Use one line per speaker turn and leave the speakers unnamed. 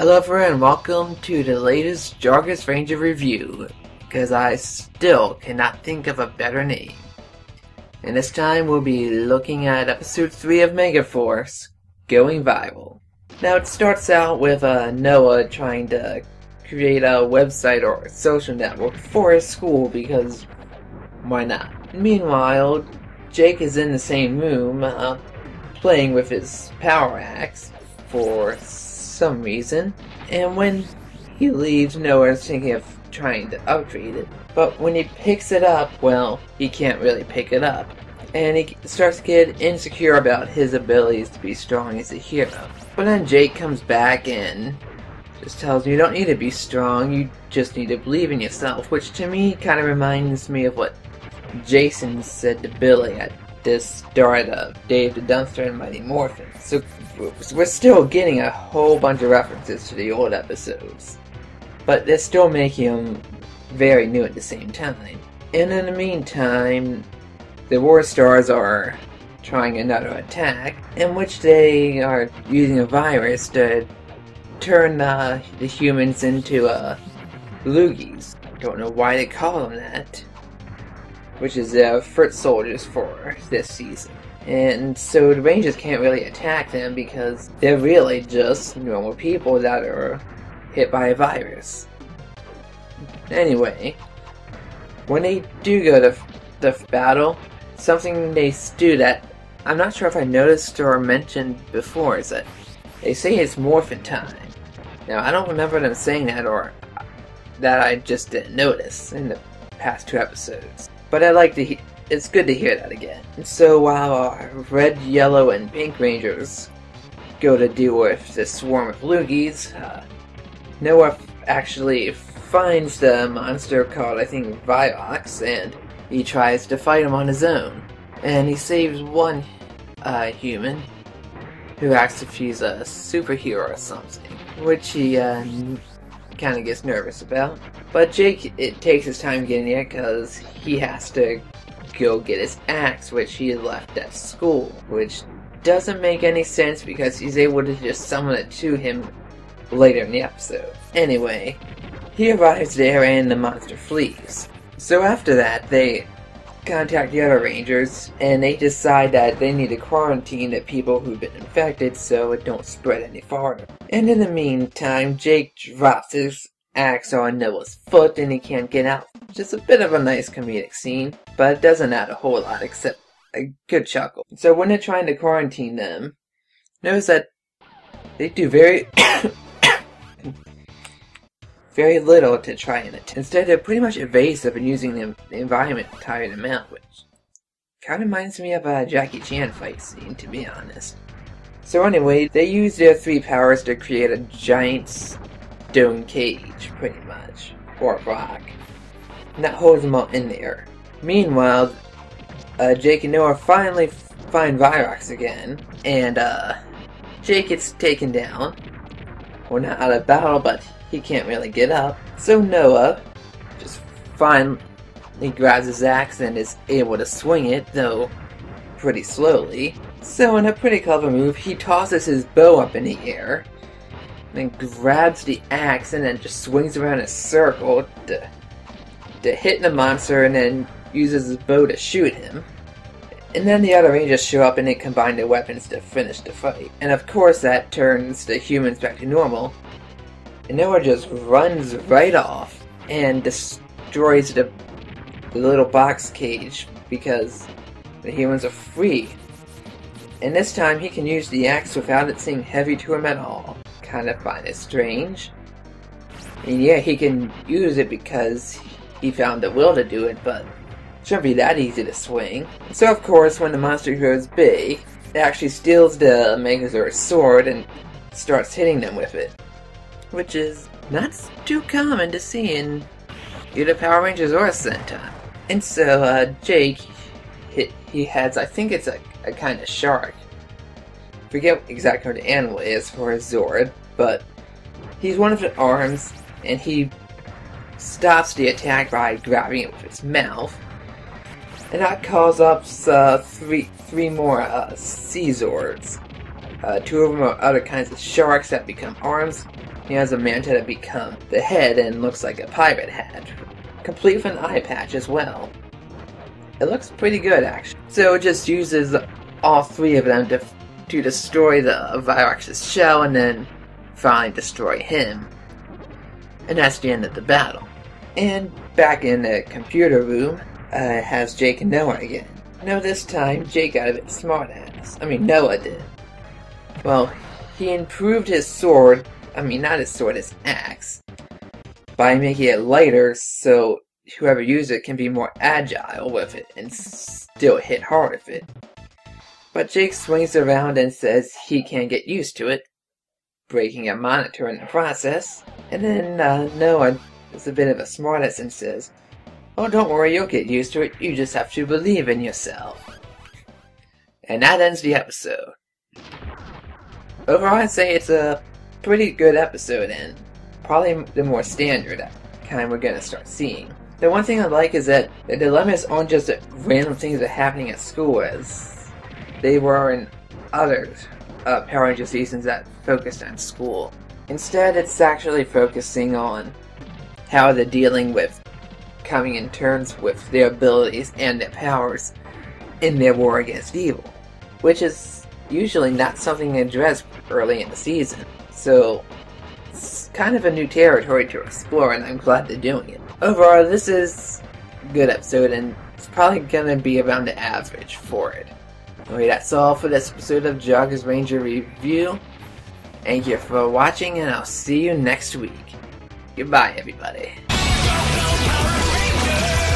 Hello everyone and welcome to the latest Jargus Ranger Review, because I still cannot think of a better name. And this time we'll be looking at episode 3 of Megaforce, Going Viral. Now it starts out with Noah trying to create a website or a social network for his school because why not? Meanwhile, Jake is in the same room playing with his power axe for some reason, and when he leaves, Noah's thinking of trying to upgrade it, but when he picks it up, well, he can't really pick it up, and he starts to get insecure about his abilities to be strong as a hero. But then Jake comes back and just tells him you don't need to be strong, you just need to believe in yourself, which to me kind of reminds me of what Jason said to Billy at the start of Dave the Dumpster and Mighty Morphin. So we're still getting a whole bunch of references to the old episodes, but they're still making them very new at the same time. And in the meantime, the War Stars are trying another attack, in which they are using a virus to turn the humans into loogies. Don't know why they call them that, which is foot soldiers for this season. And so the Rangers can't really attack them because they're really just normal people that are hit by a virus. Anyway, when they do go to the battle, something they do that I'm not sure if I noticed or mentioned before is that they say it's morphin time. Now I don't remember them saying that, or that I just didn't notice in the past 2 episodes. But it's good to hear that again. And so while our red, yellow, and pink Rangers go to deal with this swarm of loogies, Noah actually finds the monster called, I think, Virox, and he tries to fight him on his own. And he saves one human who acts if he's a superhero or something, which he kind of gets nervous about. But Jake, it takes his time getting there because he has to go get his axe, which he had left at school, which doesn't make any sense because he's able to just summon it to him later in the episode. Anyway, he arrives there and the monster flees. So after that, they contact the other Rangers, and they decide that they need to quarantine the people who've been infected so it don't spread any farther. And in the meantime, Jake drops his axe on Noah's foot and he can't get out. Just a bit of a nice comedic scene, but it doesn't add a whole lot except a good chuckle. So when they're trying to quarantine them, notice that they do very very little to try and attempt. Instead, they're pretty much evasive and using the environment to tire them out, which kind of reminds me of a Jackie Chan fight scene, to be honest. So anyway, they use their 3 powers to create a giant stone cage, pretty much, or rock, and that holds them all in there. Meanwhile, Jake and Noah finally find Virox again, and Jake gets taken down. Well, not out of battle, but he can't really get up. So Noah just finally grabs his axe and is able to swing it, though pretty slowly. So in a pretty clever move, he tosses his bow up in the air, then grabs the axe and then just swings around in a circle to hit the monster, and then uses his bow to shoot him. And then the other Rangers show up and they combine their weapons to finish the fight. And of course that turns the humans back to normal. And Noah just runs right off and destroys the little box cage because the humans are free. And this time he can use the axe without it seeming heavy to him at all. Kind of find it strange. And yeah, he can use it because he found the will to do it, but it shouldn't be that easy to swing. So of course, when the monster grows big, it actually steals the Megazord's sword and starts hitting them with it, which is not too common to see in either Power Rangers or Sentai. And so Jake, he has, I think it's a kind of shark. Forget exactly what the animal is for his Zord, but he's one of the arms, and he stops the attack by grabbing it with his mouth. And that calls up three more Sea Zords. 2 of them are other kinds of sharks that become arms, He has a mantle to become the head and looks like a pirate hat, complete with an eye patch as well. It looks pretty good actually. So it just uses all three of them to destroy the Virox's shell and then finally destroy him. And that's the end of the battle. And back in the computer room, it has Jake and Noah again. No, this time Jake got a bit smartass. I mean, Noah did. Well, he improved his sword, not his sword, his axe, by making it lighter so whoever uses it can be more agile with it and still hit hard with it. But Jake swings around and says he can't get used to it, breaking a monitor in the process. And then Noah is a bit of a smartass and says, "Oh, don't worry, you'll get used to it. You just have to believe in yourself." And that ends the episode. Overall, I'd say it's a pretty good episode and probably the more standard kind we're gonna start seeing. The one thing I like is that the dilemmas aren't just random things that are happening at school as they were in other Power Ranger seasons that focused on school. Instead, it's actually focusing on how they're dealing with coming in terms with their abilities and their powers in their war against evil, which is usually not something addressed early in the season. So it's kind of a new territory to explore, and I'm glad they're doing it. Overall, this is a good episode, and it's probably gonna be around the average for it. Anyway, that's all for this episode of Jargus Ranger Review. Thank you for watching, and I'll see you next week. Goodbye, everybody.
Go, Power Rangers!